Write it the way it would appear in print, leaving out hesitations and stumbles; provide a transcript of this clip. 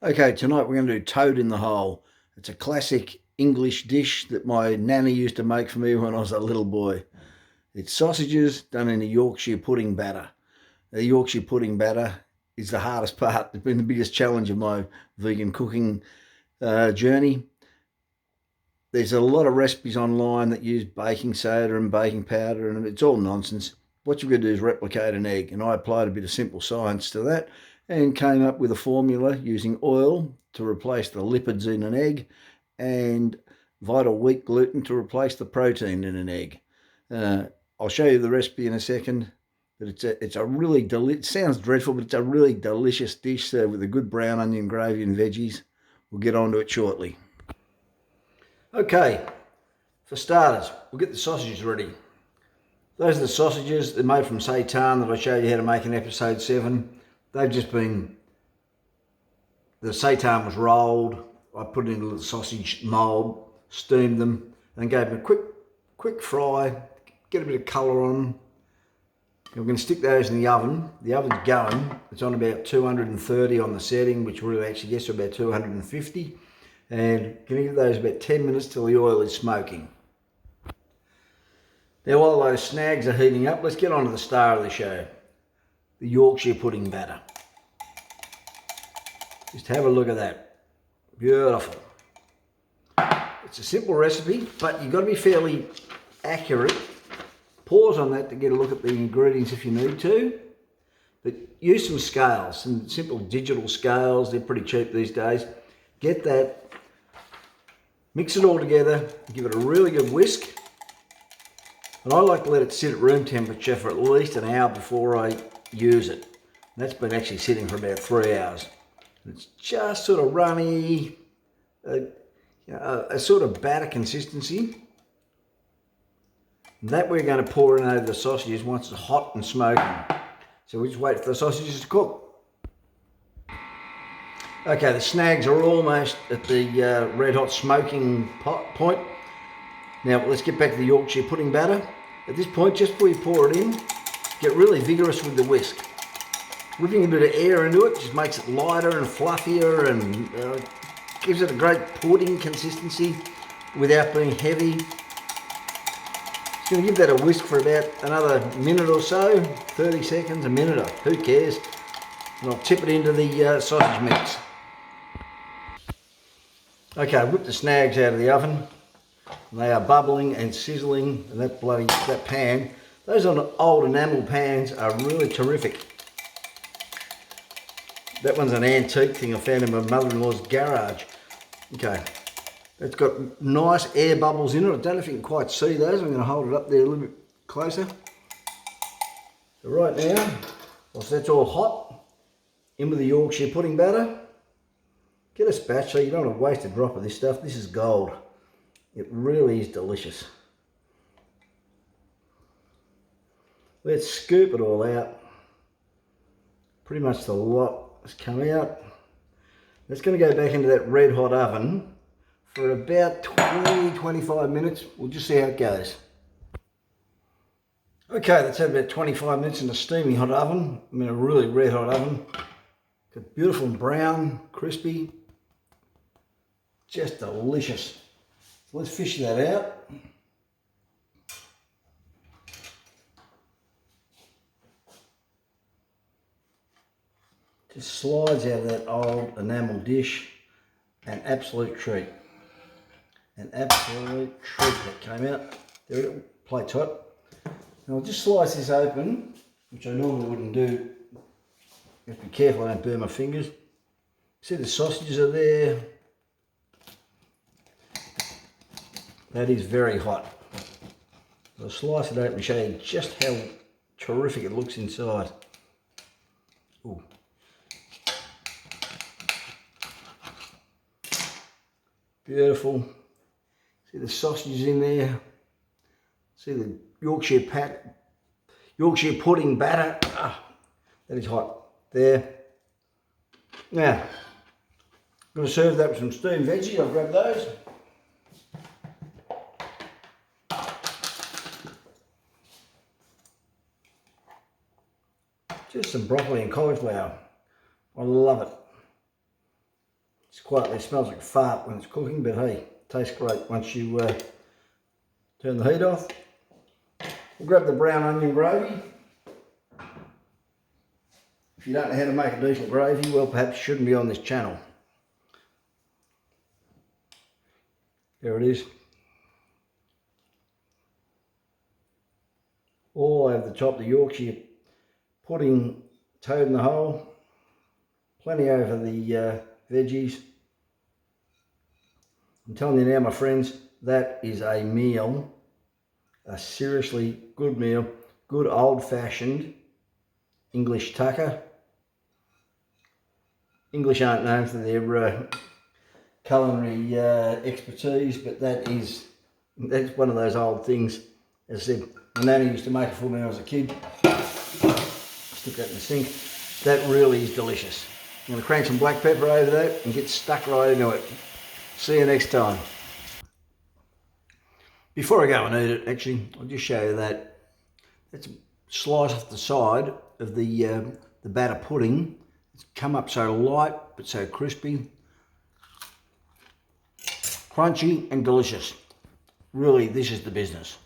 Okay, tonight we're going to do toad in the hole. It's a classic English dish that my nanny used to make for me when I was a little boy. It's sausages done in a Yorkshire pudding batter. The Yorkshire pudding batter is the hardest part. It's been the biggest challenge of my vegan cooking journey. There's a lot of recipes online that use baking soda and baking powder, and it's all nonsense. What you've got to do is replicate an egg, and I applied a bit of simple science to that and came up with a formula using oil to replace the lipids in an egg and vital wheat gluten to replace the protein in an egg. I'll show you the recipe in a second, but it's a really it sounds dreadful, but it's a really delicious dish served with a good brown onion gravy and veggies. We'll get on to it shortly. Okay, for starters, we'll get the sausages ready. Those are the sausages. They're made from seitan that I showed you how to make in episode 7. They've just been, the seitan was rolled. I put it in a little sausage mould, steamed them, and gave them a quick fry, get a bit of colour on them. And we're going to stick those in the oven. The oven's going. It's on about 230 on the setting, which really actually gets to about 250. And going to give those about 10 minutes till the oil is smoking. Now while those snags are heating up, let's get on to the star of the show, the Yorkshire pudding batter. Just have a look at that. Beautiful. It's a simple recipe, but you've got to be fairly accurate. Pause on that to get a look at the ingredients if you need to. But use some scales, some simple digital scales. They're pretty cheap these days. Get that. Mix it all together, give it a really good whisk. And I like to let it sit at room temperature for at least an hour before I use it. And that's been actually sitting for about 3 hours. It's just sort of runny, a sort of batter consistency. And that we're going to pour in over the sausages once it's hot and smoking. So we just wait for the sausages to cook. Okay, the snags are almost at the red hot smoking point. Now let's get back to the Yorkshire pudding batter. At this point, just before you pour it in, get really vigorous with the whisk. Whipping a bit of air into it just makes it lighter and fluffier and gives it a great pudding consistency without being heavy. Just going to give that a whisk for about another minute or so, 30 seconds, a minute, who cares. And I'll tip it into the sausage mix. Okay, I've whipped the snags out of the oven. And they are bubbling and sizzling, and that pan. Those on old enamel pans are really terrific. That one's an antique thing I found in my mother-in-law's garage. Okay, it's got nice air bubbles in it. I don't know if you can quite see those. I'm going to hold it up there a little bit closer. So right now, whilst that's all hot, in with the Yorkshire pudding batter. Get a spatula, you don't want to waste a drop of this stuff. This is gold. It really is delicious. Let's scoop it all out. Pretty much the lot has come out. It's going to go back into that red hot oven for about 20-25 minutes. We'll just see how it goes. Okay, that's had about 25 minutes in a steaming hot oven. I'm in a really red hot oven. Got beautiful brown, crispy. Just delicious. So let's fish that out. Just slides out of that old enamel dish. An absolute treat. An absolute treat that came out. There we go, plate's hot. Now I'll just slice this open, which I normally wouldn't do. You have to be careful I don't burn my fingers. See the sausages are there. That is very hot. I'll slice it open and show you just how terrific it looks inside. Ooh. Beautiful. See the sausages in there. See the Yorkshire pudding batter. Ah, that is hot. There. Now, I'm going to serve that with some steamed veggies. I'll grab those. Just some broccoli and cauliflower. I love it. It smells like fart when it's cooking, but hey, it tastes great once you turn the heat off. We'll grab the brown onion gravy. If you don't know how to make a decent gravy, well, perhaps you shouldn't be on this channel. There it is. All over the top, the Yorkshire pudding toad in the hole. Plenty over the veggies. I'm telling you now, my friends, that is a meal. A seriously good meal. Good old-fashioned English tucker. English aren't known for their culinary expertise, but that's one of those old things. As I said, my nanny used to make it for me when I was a kid. Stick that in the sink. That really is delicious. I'm going to crank some black pepper over that and get stuck right into it. See you next time. Before I go and eat it, actually, I'll just show you that. That's a slice off the side of the batter pudding. It's come up so light but so crispy. Crunchy and delicious. Really, this is the business.